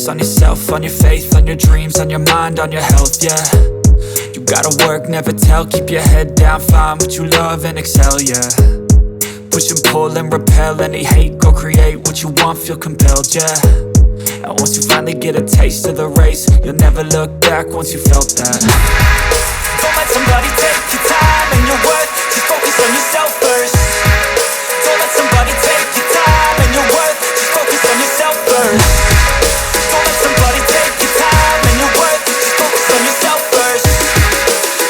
focus on yourself, on your faith, on your dreams, on your mind, on your health, yeah. You gotta work, never tell, keep your head down, find what you love and excel, yeah. Push and pull and repel any hate, go create what you want, feel compelled, yeah. And once you finally get a taste of the race, you'll never look back once you felt that. Don't let somebody take your time and your worth, just focus on yourself first. Don't let somebody take your time and your worth, just focus on yourself first. Don't let somebody take your time and your worth, just focus on yourself first.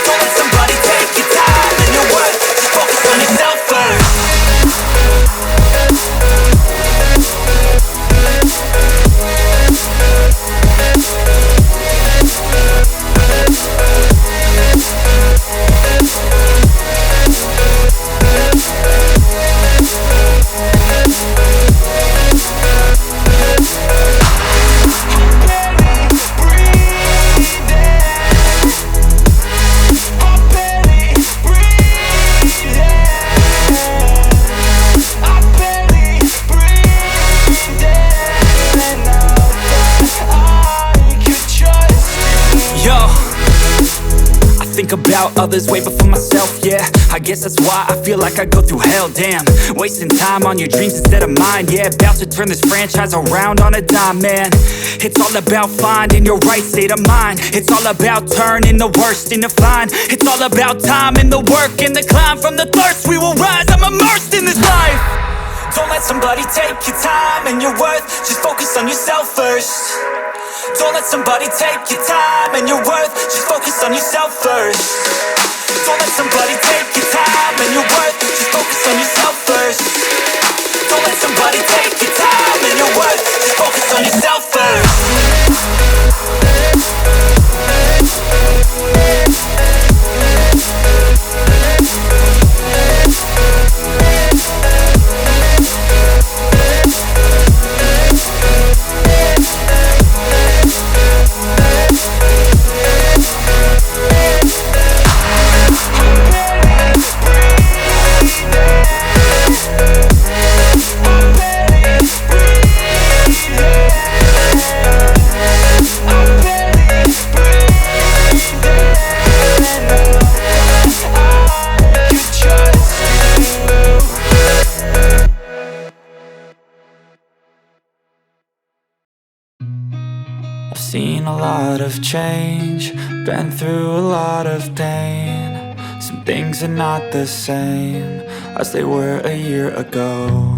Don't let somebody take your time and your worth, just focus on yourself first. About others way before myself, yeah. I guess that's why I feel like I go through hell, damn. Wasting time on your dreams instead of mine, yeah. About to turn this franchise around on a dime, man. It's all about finding your right state of mind. It's all about turning the worst into fine. It's all about time and the work and the climb. From the thirst we will rise, I'm immersed in this life. Don't let somebody take your time and your worth, just focus on yourself first. Don't let somebody take your time and your worth, just focus on yourself first. Don't let somebody take your time and your worth, just focus on yourself first. Don't let somebody take your time and your worth, just focus on yourself first. Seen a lot of change, been through a lot of pain. Some things are not the same as they were a year ago,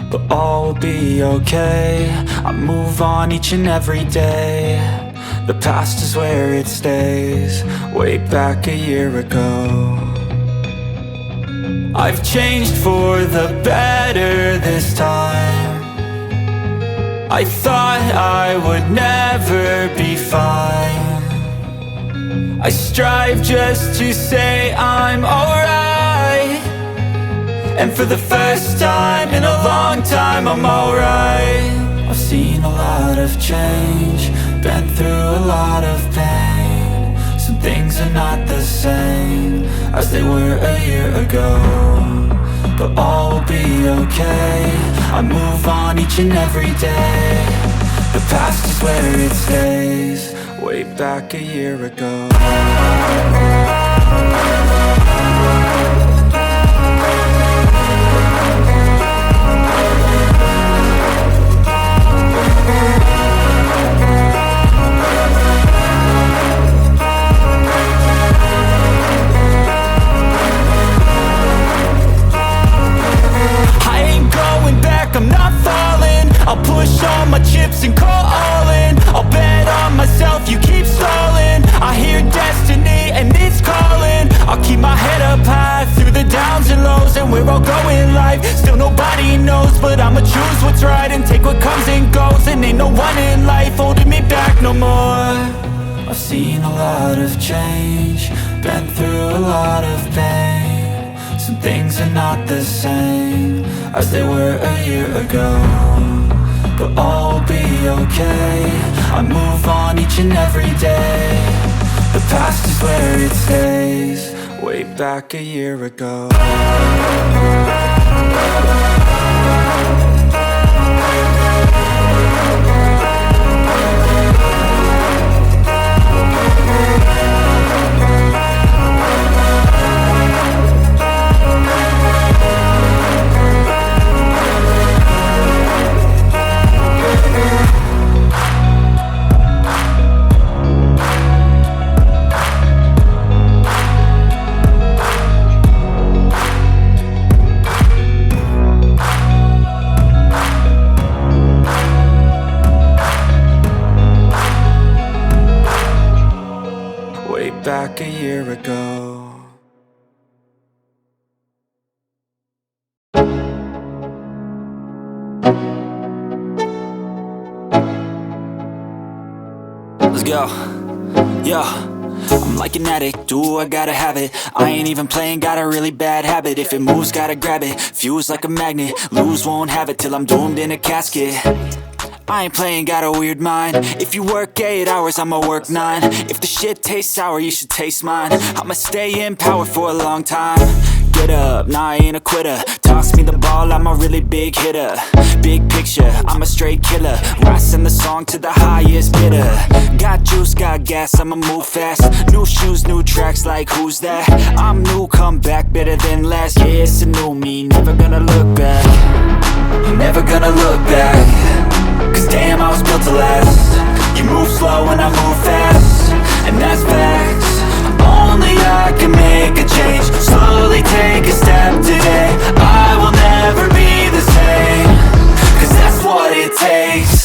but all will be okay. I move on each and every day. The past is where it stays, way back a year ago. I've changed for the better this time. I thought I would never be fine. I strive just to say I'm alright, and for the first time in a long time I'm alright. I've seen a lot of change, been through a lot of pain. Some things are not the same as they were a year ago, but all will be okay. I move on each and every day. The past is where it stays, way back a year ago. I'm not falling, I'll push all my chips and call all in. I'll bet on myself, you keep stalling. I hear destiny and it's calling. I'll keep my head up high through the downs and lows, and we're all going life. Still nobody knows, but I'ma choose what's right and take what comes and goes. And ain't no one in life holding me back no more. I've seen a lot of change, been through a lot of pain. Some things are not the same as they were a year ago, but all will be okay. I move on each and every day. The past is where it stays, way back a year ago. way back a year ago. Let's go. Yo, I'm like an addict, do I gotta have it. I ain't even playing, got a really bad habit. If it moves, gotta grab it, fuse like a magnet. Lose, won't have it till I'm doomed in a casket. I ain't playing, got a weird mind. If you work 8 hours, I'ma work 9. If the shit tastes sour, you should taste mine. I'ma stay in power for a long time. Get up, nah, I ain't a quitter. Toss me the ball, I'm a really big hitter. Big picture, I'm a straight killer. Rising the song to the highest bidder. Got juice, got gas, I'ma move fast. New shoes, new tracks, like who's that? I'm new, come back, better than last. Yeah, it's a new me, never gonna look back. Never gonna look back. Cause damn, I was built to last. You move slow and I move fast, and that's facts. Only I can make a change. Slowly take a step today. I will never be the same. Cause that's what it takes.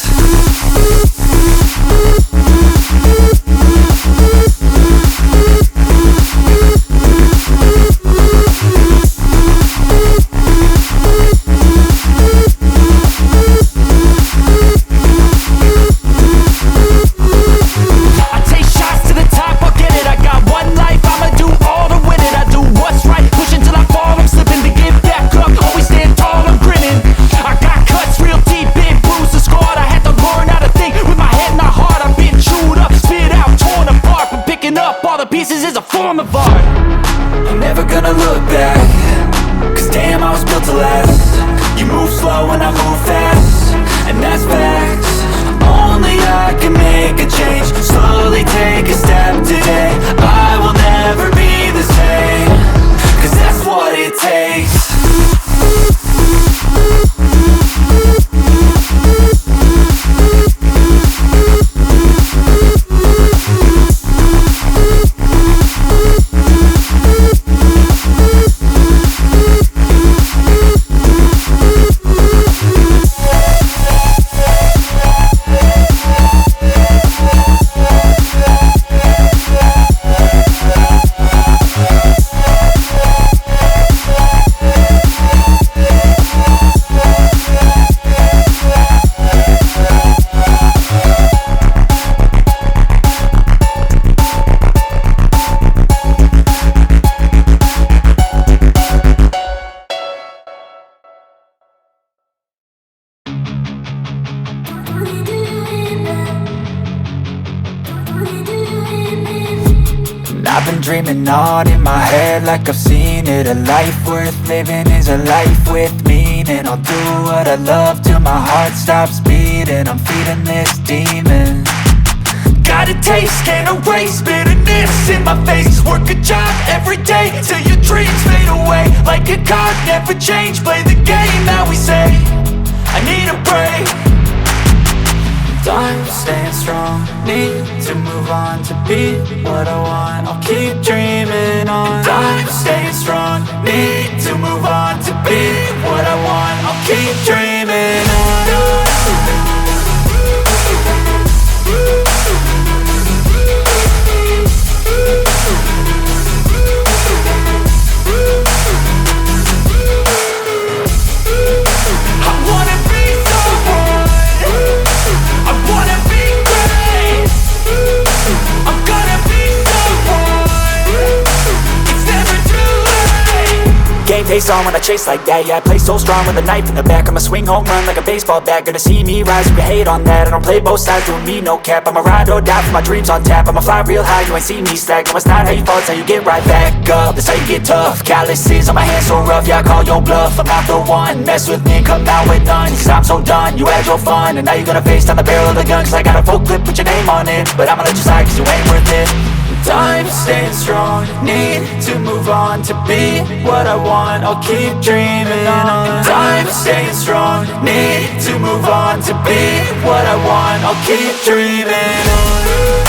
I've been dreaming on in my head like I've seen it. A life worth living is a life with meaning. I'll do what I love till my heart stops beating. I'm feeding this demon. Got a taste, can't erase bitterness in my face. Work a job every day till your dreams fade away. Like a card, never change, play the game that we say. I need a break. I'm staying strong, need to move on to be what I want. I'll keep dreaming on. I'm staying strong, need to move on to be what I want. I'll keep dreaming on. Face on when I chase like that. Yeah, I play so strong with a knife in the back. I'ma swing home run like a baseball bat. Gonna see me rise, you can hate on that. I don't play both sides, doing me no cap. I'ma ride or die for my dreams on tap. I'ma fly real high, you ain't see me slack. No, it's not how you fall, it's how you get right back up. That's how you get tough. Calluses on my hands so rough, yeah, I call your bluff. I'm not the one, mess with me and come out with none. Cause I'm so done, you had your fun. And now you're gonna face down the barrel of the gun. Cause I got a full clip, put your name on it. But I'ma let you slide cause you ain't worth it. I'm staying strong, need to move on to be what I want. I'll keep dreaming on. I'm staying strong, need to move on to be what I want. I'll keep dreaming on.